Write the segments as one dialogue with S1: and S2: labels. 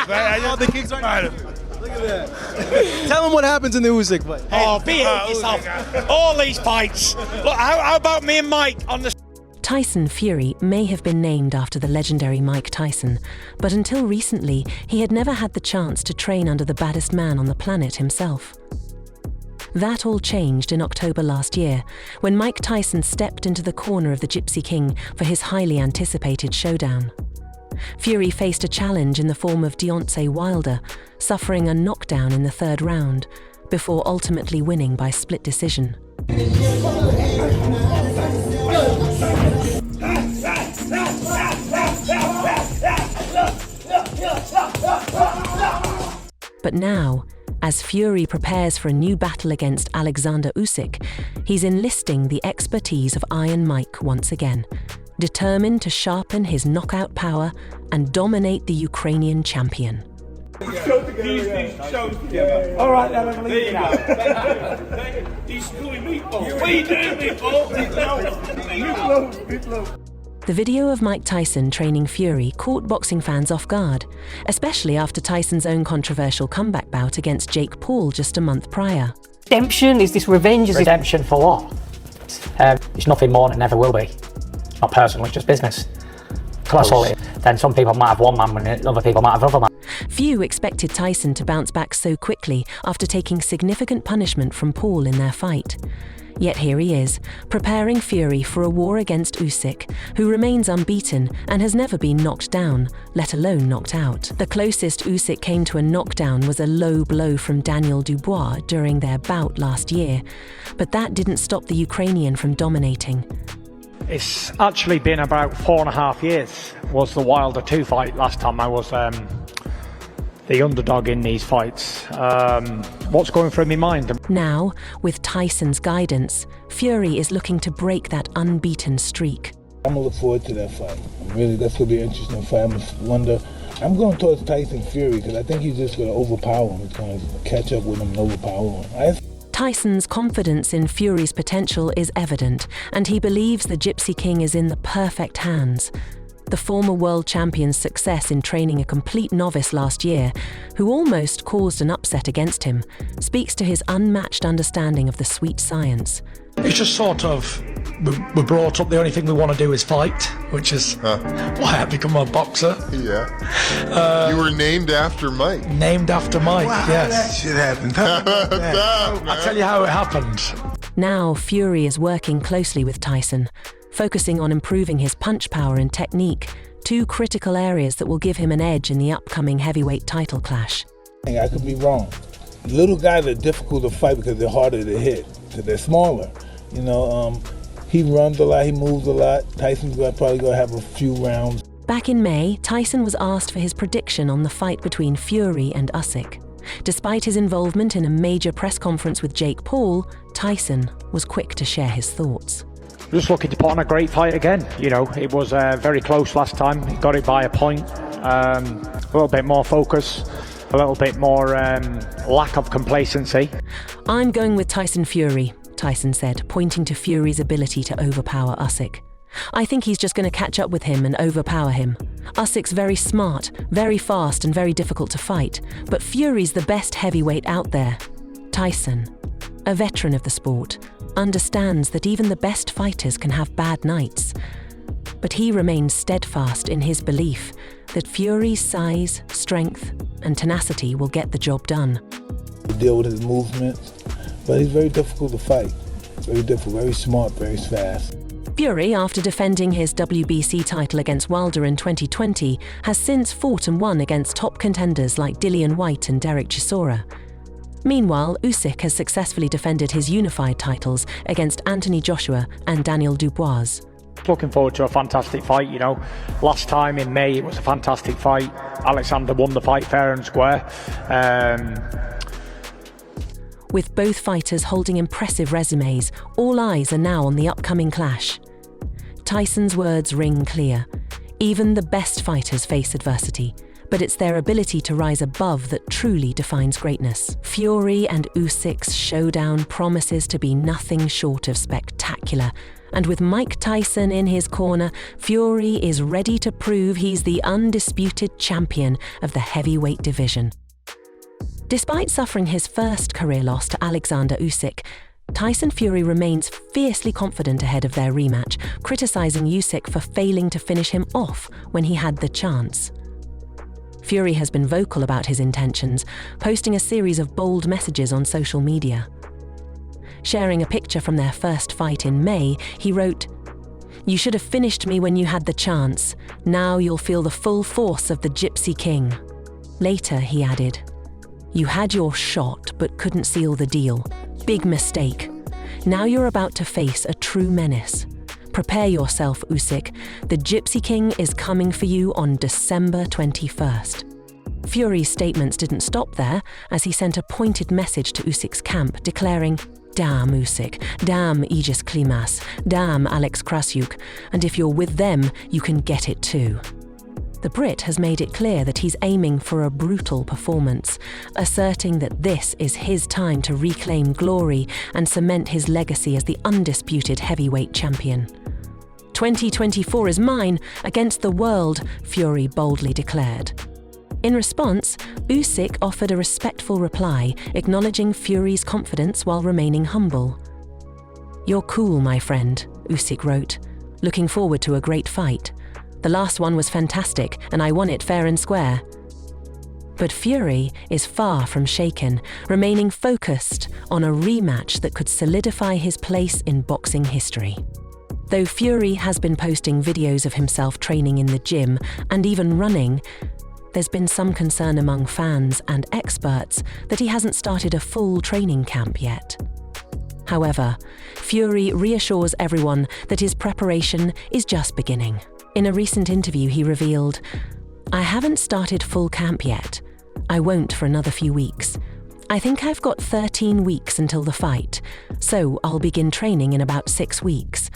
S1: Oh, the kicks right. Look at that. Tell him what happens in the Usyk fight.
S2: Oh, behave yourself. All these fights. Look, how about me and Mike on the...
S3: Tyson Fury may have been named after the legendary Mike Tyson, but until recently, he had never had the chance to train under the baddest man on the planet himself. That all changed in October last year, when Mike Tyson stepped into the corner of the Gypsy King for his highly anticipated showdown. Fury faced a challenge in the form of Deontay Wilder, suffering a knockdown in the third round, before ultimately winning by split decision. But now, as Fury prepares for a new battle against Oleksandr Usyk, he's enlisting the expertise of Iron Mike once again, determined to sharpen his knockout power and dominate the Ukrainian champion.
S2: All right, then I'm leaving now. He's screwing meatballs. What are you doing, meatballs?
S3: The video of Mike Tyson training Fury caught boxing fans off guard, especially after Tyson's own controversial comeback bout against Jake Paul just a month prior.
S4: Redemption? Is this revenge?
S5: Redemption for what? It's nothing more and it never will be. Not personal, it's just business. So that's all it is. Then some people might have one man win it, other people might have other man.
S3: Few expected Tyson to bounce back so quickly after taking significant punishment from Paul in their fight. Yet here he is, preparing Fury for a war against Usyk, who remains unbeaten and has never been knocked down, let alone knocked out. The closest Usyk came to a knockdown was a low blow from Daniel Dubois during their bout last year, but that didn't stop the Ukrainian from dominating.
S5: It's actually been about 4.5 years, was the Wilder 2 fight last time I was the underdog in these fights. What's going through my mind?
S3: Now, with Tyson's guidance, Fury is looking to break that unbeaten streak.
S6: I'm gonna look forward to that fight. That's gonna be an interesting fight. I'm going towards Tyson Fury because I think he's just gonna overpower him. He's gonna catch up with him and overpower him.
S3: Tyson's confidence in Fury's potential is evident, and he believes the Gypsy King is in the perfect hands. The former world champion's success in training a complete novice last year, who almost caused an upset against him, speaks to his unmatched understanding of the sweet science.
S7: It's just sort of, we're brought up, the only thing we want to do is fight, which is why I become a boxer.
S8: Yeah. You were named after Mike.
S7: Named after Mike,
S1: wow,
S7: yes.
S1: That shit happened.
S7: I'll tell you how it happened.
S3: Now Fury is working closely with Tyson, focusing on improving his punch power and technique, two critical areas that will give him an edge in the upcoming heavyweight title clash.
S6: I could be wrong. Little guys are difficult to fight because they're harder to hit, because they're smaller. You know, he runs a lot, he moves a lot. Tyson's probably going to have a few rounds.
S3: Back in May, Tyson was asked for his prediction on the fight between Fury and Usyk. Despite his involvement in a major press conference with Jake Paul, Tyson was quick to share his thoughts.
S5: Just looking to put on a great fight again. You know, it was very close last time. He got it by a point. A little bit more focus, a little bit more lack of complacency.
S3: I'm going with Tyson Fury, Tyson said, pointing to Fury's ability to overpower Usyk. I think he's just going to catch up with him and overpower him. Usyk's very smart, very fast and very difficult to fight, but Fury's the best heavyweight out there. Tyson, a veteran of the sport, understands that even the best fighters can have bad nights. But he remains steadfast in his belief that Fury's size, strength and tenacity will get the job done.
S6: Deal with his movements, but he's very difficult to fight. Very difficult, very smart, very fast.
S3: Fury, after defending his WBC title against Wilder in 2020, has since fought and won against top contenders like Dillian Whyte and Derek Chisora. Meanwhile, Usyk has successfully defended his unified titles against Anthony Joshua and Daniel Dubois.
S5: Looking forward to a fantastic fight, you know. Last time in May it was a fantastic fight. Oleksandr won the fight fair and square.
S3: With both fighters holding impressive resumes, all eyes are now on the upcoming clash. Tyson's words ring clear. Even the best fighters face adversity, but it's their ability to rise above that truly defines greatness. Fury and Usyk's showdown promises to be nothing short of spectacular, And with Mike Tyson in his corner, Fury is ready to prove he's the undisputed champion of the heavyweight division. Despite suffering his first career loss to Oleksandr Usyk, Tyson Fury remains fiercely confident ahead of their rematch, criticizing Usyk for failing to finish him off when he had the chance. Fury has been vocal about his intentions, posting a series of bold messages on social media. Sharing a picture from their first fight in May, he wrote, "You should have finished me when you had the chance. Now you'll feel the full force of the Gypsy King." Later, he added, "You had your shot but couldn't seal the deal. Big mistake. Now you're about to face a true menace. Prepare yourself, Usyk. The Gypsy King is coming for you on December 21st. Fury's statements didn't stop there, as he sent a pointed message to Usyk's camp declaring, "Damn Usyk, damn Aegis Klimas, damn Alex Krasyuk, and if you're with them, you can get it too." The Brit has made it clear that he's aiming for a brutal performance, asserting that this is his time to reclaim glory and cement his legacy as the undisputed heavyweight champion. 2024 is mine, against the world, Fury boldly declared. In response, Usyk offered a respectful reply, acknowledging Fury's confidence while remaining humble. "You're cool, my friend," Usyk wrote. "Looking forward to a great fight. The last one was fantastic, and I won it fair and square." But Fury is far from shaken, remaining focused on a rematch that could solidify his place in boxing history. Though Fury has been posting videos of himself training in the gym and even running, there's been some concern among fans and experts that he hasn't started a full training camp yet. However, Fury reassures everyone that his preparation is just beginning. In a recent interview, he revealed, "I haven't started full camp yet. I won't for another few weeks. I think I've got 13 weeks until the fight, so I'll begin training in about 6 weeks.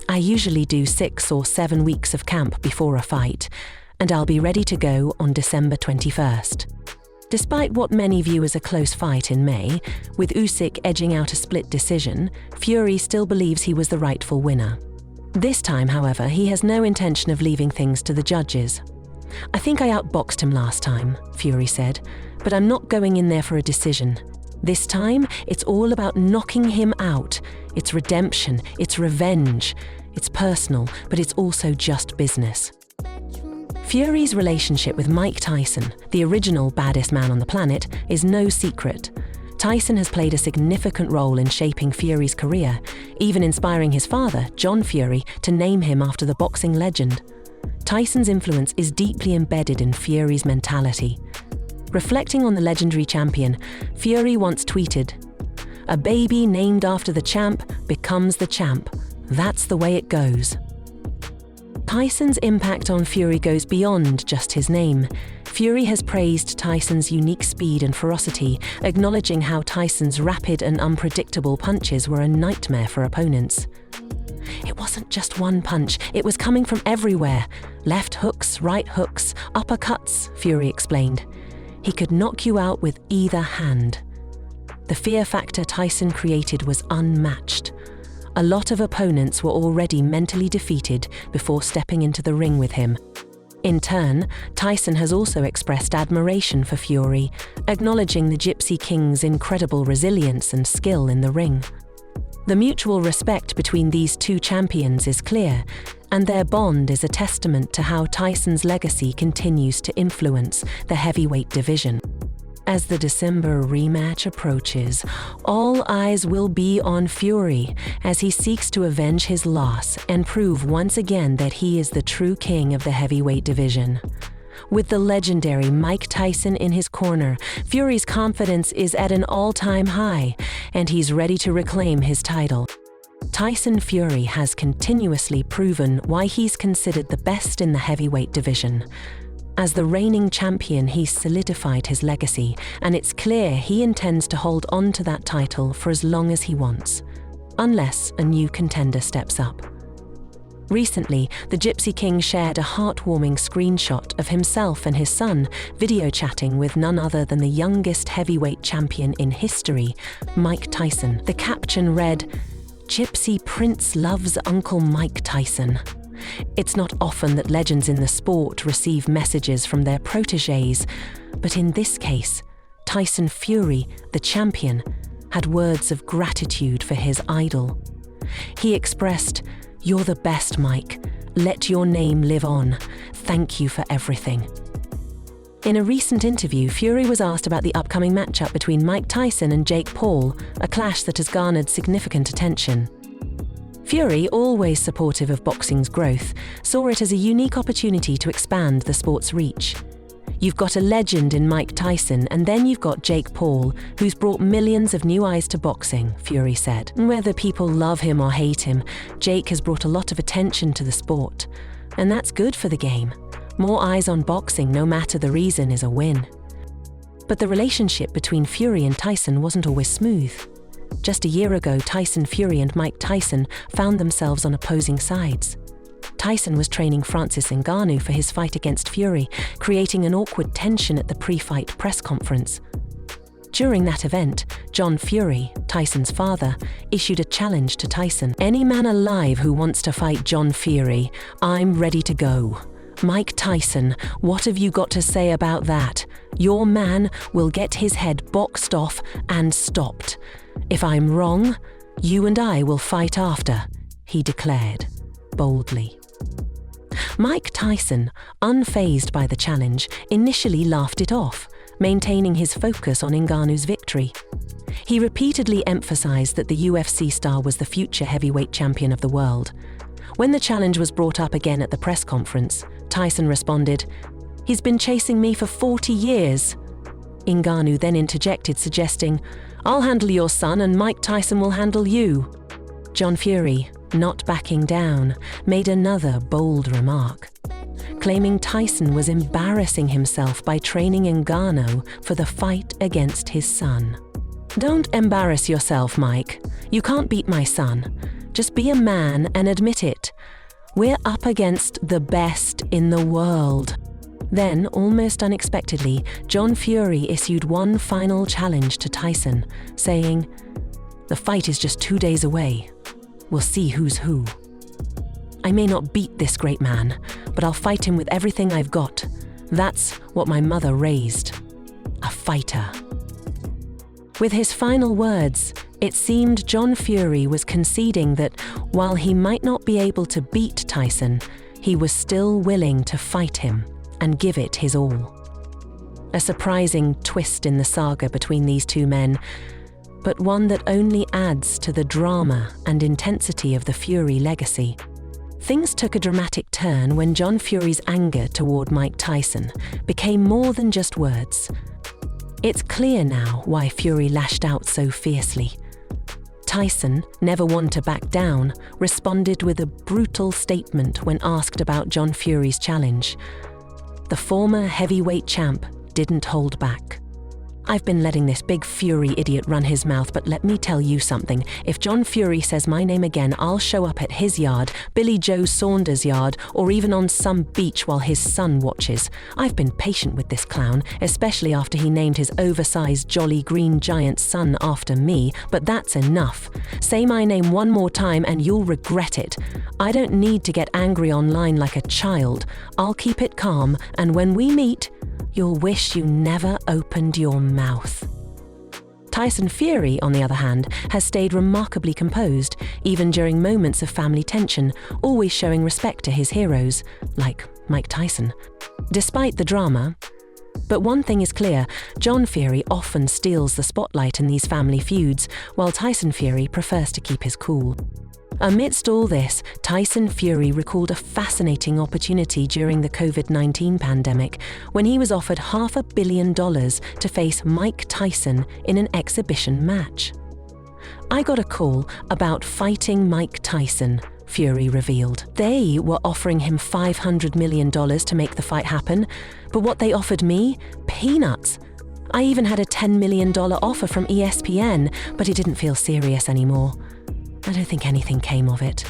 S3: I usually do 6 or 7 weeks of camp before a fight, and I'll be ready to go on December 21st. Despite what many view as a close fight in May, with Usyk edging out a split decision, Fury still believes he was the rightful winner. This time, however, he has no intention of leaving things to the judges. "I think I outboxed him last time," Fury said, "but I'm not going in there for a decision. This time, it's all about knocking him out. It's redemption, it's revenge. It's personal, but it's also just business." Fury's relationship with Mike Tyson, the original baddest man on the planet, is no secret. Tyson has played a significant role in shaping Fury's career, even inspiring his father, John Fury, to name him after the boxing legend. Tyson's influence is deeply embedded in Fury's mentality. Reflecting on the legendary champion, Fury once tweeted, "A baby named after the champ becomes the champ. That's the way it goes." Tyson's impact on Fury goes beyond just his name. Fury has praised Tyson's unique speed and ferocity, acknowledging how Tyson's rapid and unpredictable punches were a nightmare for opponents. "It wasn't just one punch, it was coming from everywhere. Left hooks, right hooks, uppercuts," Fury explained. "He could knock you out with either hand." The fear factor Tyson created was unmatched. A lot of opponents were already mentally defeated before stepping into the ring with him. In turn, Tyson has also expressed admiration for Fury, acknowledging the Gypsy King's incredible resilience and skill in the ring. The mutual respect between these two champions is clear, and their bond is a testament to how Tyson's legacy continues to influence the heavyweight division. As the December rematch approaches, all eyes will be on Fury as he seeks to avenge his loss and prove once again that he is the true king of the heavyweight division. With the legendary Mike Tyson in his corner, Fury's confidence is at an all-time high, and he's ready to reclaim his title. Tyson Fury has continuously proven why he's considered the best in the heavyweight division. As the reigning champion, he's solidified his legacy, and it's clear he intends to hold on to that title for as long as he wants, unless a new contender steps up. Recently, the Gypsy King shared a heartwarming screenshot of himself and his son video chatting with none other than the youngest heavyweight champion in history, Mike Tyson. The caption read, Gypsy Prince loves Uncle Mike Tyson. It's not often that legends in the sport receive messages from their protégés, but in this case, Tyson Fury, the champion, had words of gratitude for his idol. He expressed, "You're the best, Mike. Let your name live on. Thank you for everything." In a recent interview, Fury was asked about the upcoming matchup between Mike Tyson and Jake Paul, a clash that has garnered significant attention. Fury, always supportive of boxing's growth, saw it as a unique opportunity to expand the sport's reach. You've got a legend in Mike Tyson, and then you've got Jake Paul, who's brought millions of new eyes to boxing, Fury said. Whether people love him or hate him, Jake has brought a lot of attention to the sport. And that's good for the game. More eyes on boxing, no matter the reason, is a win. But the relationship between Fury and Tyson wasn't always smooth. Just a year ago, Tyson Fury and Mike Tyson found themselves on opposing sides. Tyson was training Francis Ngannou for his fight against Fury, creating an awkward tension at the pre-fight press conference. During that event, John Fury, Tyson's father, issued a challenge to Tyson. "Any man alive who wants to fight John Fury, I'm ready to go. Mike Tyson, what have you got to say about that? Your man will get his head boxed off and stopped. If I'm wrong, you and I will fight after," he declared, boldly. Mike Tyson, unfazed by the challenge, initially laughed it off, maintaining his focus on Ngannou's victory. He repeatedly emphasized that the UFC star was the future heavyweight champion of the world. When the challenge was brought up again at the press conference, Tyson responded, "He's been chasing me for 40 years. Ngannou then interjected, suggesting, "I'll handle your son and Mike Tyson will handle you." John Fury, not backing down, made another bold remark, claiming Tyson was embarrassing himself by training Ngannou for the fight against his son. "Don't embarrass yourself, Mike. You can't beat my son. Just be a man and admit it. We're up against the best in the world." Then, almost unexpectedly, John Fury issued one final challenge to Tyson, saying, "The fight is just 2 days away. We'll see who's who. I may not beat this great man, but I'll fight him with everything I've got. That's what my mother raised. A fighter." With his final words, it seemed John Fury was conceding that while he might not be able to beat Tyson, he was still willing to fight him and give it his all. A surprising twist in the saga between these two men, but one that only adds to the drama and intensity of the Fury legacy. Things took a dramatic turn when John Fury's anger toward Mike Tyson became more than just words. It's clear now why Fury lashed out so fiercely. Tyson, never one to back down, responded with a brutal statement when asked about John Fury's challenge. The former heavyweight champ didn't hold back. "I've been letting this big Fury idiot run his mouth, but let me tell you something. If John Fury says my name again, I'll show up at his yard, Billy Joe Saunders' yard, or even on some beach while his son watches. I've been patient with this clown, especially after he named his oversized Jolly Green Giant son after me, but that's enough. Say my name one more time and you'll regret it. I don't need to get angry online like a child. I'll keep it calm, and when we meet, you'll wish you never opened your mouth." Tyson Fury, on the other hand, has stayed remarkably composed, even during moments of family tension, always showing respect to his heroes, like Mike Tyson, despite the drama. But one thing is clear, John Fury often steals the spotlight in these family feuds, while Tyson Fury prefers to keep his cool. Amidst all this, Tyson Fury recalled a fascinating opportunity during the COVID-19 pandemic when he was offered $500 million to face Mike Tyson in an exhibition match. "I got a call about fighting Mike Tyson," Fury revealed. "They were offering him $500 million to make the fight happen, but what they offered me? Peanuts. I even had a $10 million offer from ESPN, but it didn't feel serious anymore. I don't think anything came of it."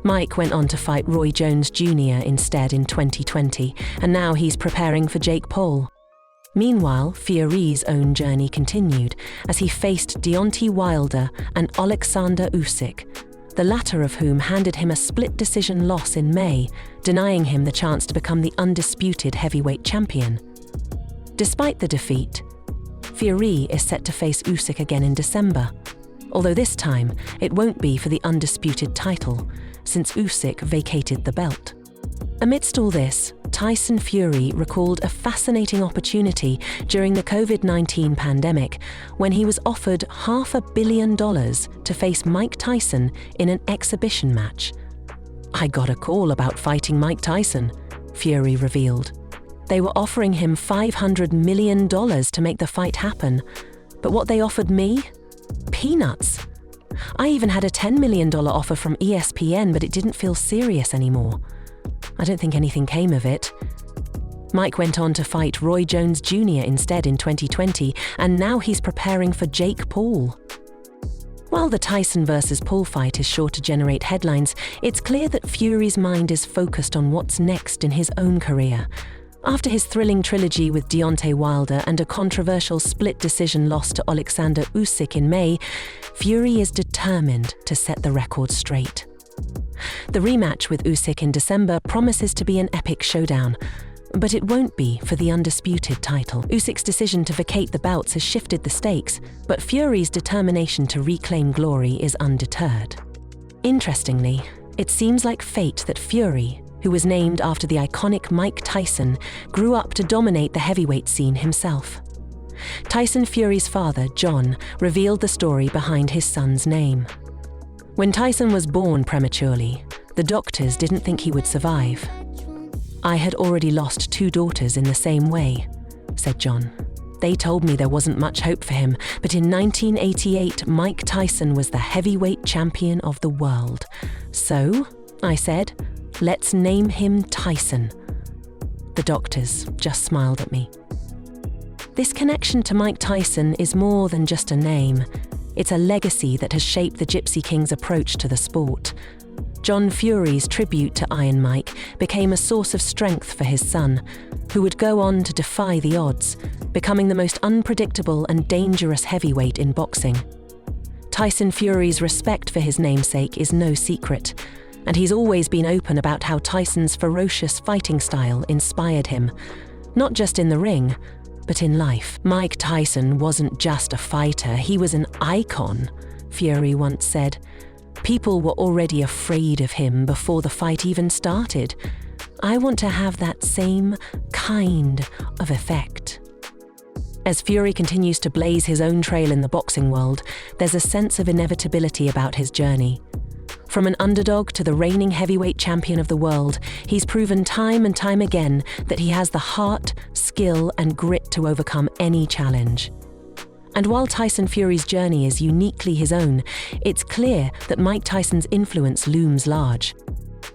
S3: Mike went on to fight Roy Jones Jr. instead in 2020, and now he's preparing for Jake Paul. Meanwhile, Fury's own journey continued as he faced Deontay Wilder and Oleksandr Usyk, the latter of whom handed him a split-decision loss in May, denying him the chance to become the undisputed heavyweight champion. Despite the defeat, Fury is set to face Usyk again in December, although this time it won't be for the undisputed title, since Usyk vacated the belt. Amidst all this, Tyson Fury recalled a fascinating opportunity during the COVID-19 pandemic when he was offered $500 million to face Mike Tyson in an exhibition match. "I got a call about fighting Mike Tyson," Fury revealed. "They were offering him $500 million to make the fight happen, but what they offered me? Peanuts. I even had a $10 million offer from ESPN, but it didn't feel serious anymore. I don't think anything came of it." Mike went on to fight Roy Jones Jr. instead in 2020, and now he's preparing for Jake Paul. While the Tyson vs. Paul fight is sure to generate headlines, it's clear that Fury's mind is focused on what's next in his own career. After his thrilling trilogy with Deontay Wilder and a controversial split-decision loss to Oleksandr Usyk in May, Fury is determined to set the record straight. The rematch with Usyk in December promises to be an epic showdown, but it won't be for the undisputed title. Usyk's decision to vacate the belts has shifted the stakes, but Fury's determination to reclaim glory is undeterred. Interestingly, it seems like fate that Fury, who was named after the iconic Mike Tyson, grew up to dominate the heavyweight scene himself. Tyson Fury's father, John, revealed the story behind his son's name. When Tyson was born prematurely, the doctors didn't think he would survive. "I had already lost 2 daughters in the same way," said John. "They told me there wasn't much hope for him, but in 1988, Mike Tyson was the heavyweight champion of the world. So, I said, let's name him Tyson." The doctors just smiled at me. This connection to Mike Tyson is more than just a name. It's a legacy that has shaped the Gypsy King's approach to the sport. John Fury's tribute to Iron Mike became a source of strength for his son, who would go on to defy the odds, becoming the most unpredictable and dangerous heavyweight in boxing. Tyson Fury's respect for his namesake is no secret, and he's always been open about how Tyson's ferocious fighting style inspired him, not just in the ring, but in life. "Mike Tyson wasn't just a fighter, he was an icon," Fury once said. "People were already afraid of him before the fight even started. I want to have that same kind of effect." As Fury continues to blaze his own trail in the boxing world, there's a sense of inevitability about his journey. From an underdog to the reigning heavyweight champion of the world, he's proven time and time again that he has the heart, skill, and grit to overcome any challenge. And while Tyson Fury's journey is uniquely his own, it's clear that Mike Tyson's influence looms large.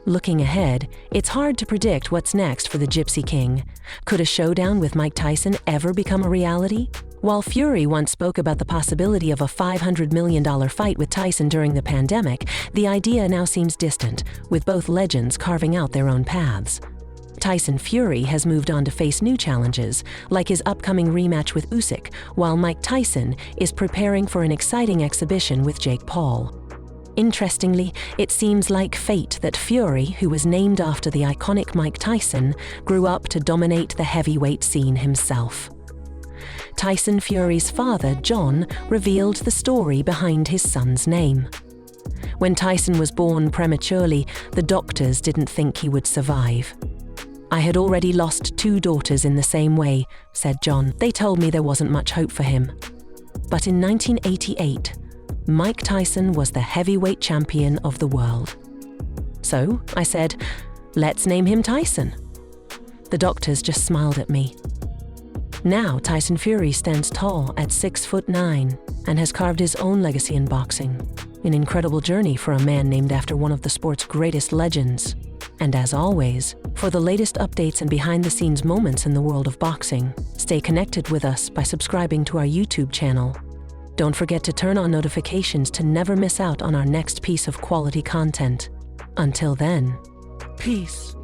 S3: Looking ahead, it's hard to predict what's next for the Gypsy King. Could a showdown with Mike Tyson ever become a reality? While Fury once spoke about the possibility of a $500 million fight with Tyson during the pandemic, the idea now seems distant, with both legends carving out their own paths. Tyson Fury has moved on to face new challenges, like his upcoming rematch with Usyk, while Mike Tyson is preparing for an exciting exhibition with Jake Paul. Interestingly, it seems like fate that Fury, who was named after the iconic Mike Tyson, grew up to dominate the heavyweight scene himself. Tyson Fury's father, John, revealed the story behind his son's name. When Tyson was born prematurely, the doctors didn't think he would survive. "I had already lost 2 daughters in the same way," said John. "They told me there wasn't much hope for him. But in 1988, Mike Tyson was the heavyweight champion of the world. So I said, let's name him Tyson." The doctors just smiled at me. Now Tyson Fury stands tall at 6'9" and has carved his own legacy in boxing. An incredible journey for a man named after one of the sport's greatest legends. And as always, for the latest updates and behind-the-scenes moments in the world of boxing, stay connected with us by subscribing to our YouTube channel. Don't forget to turn on notifications to never miss out on our next piece of quality content. Until then, peace.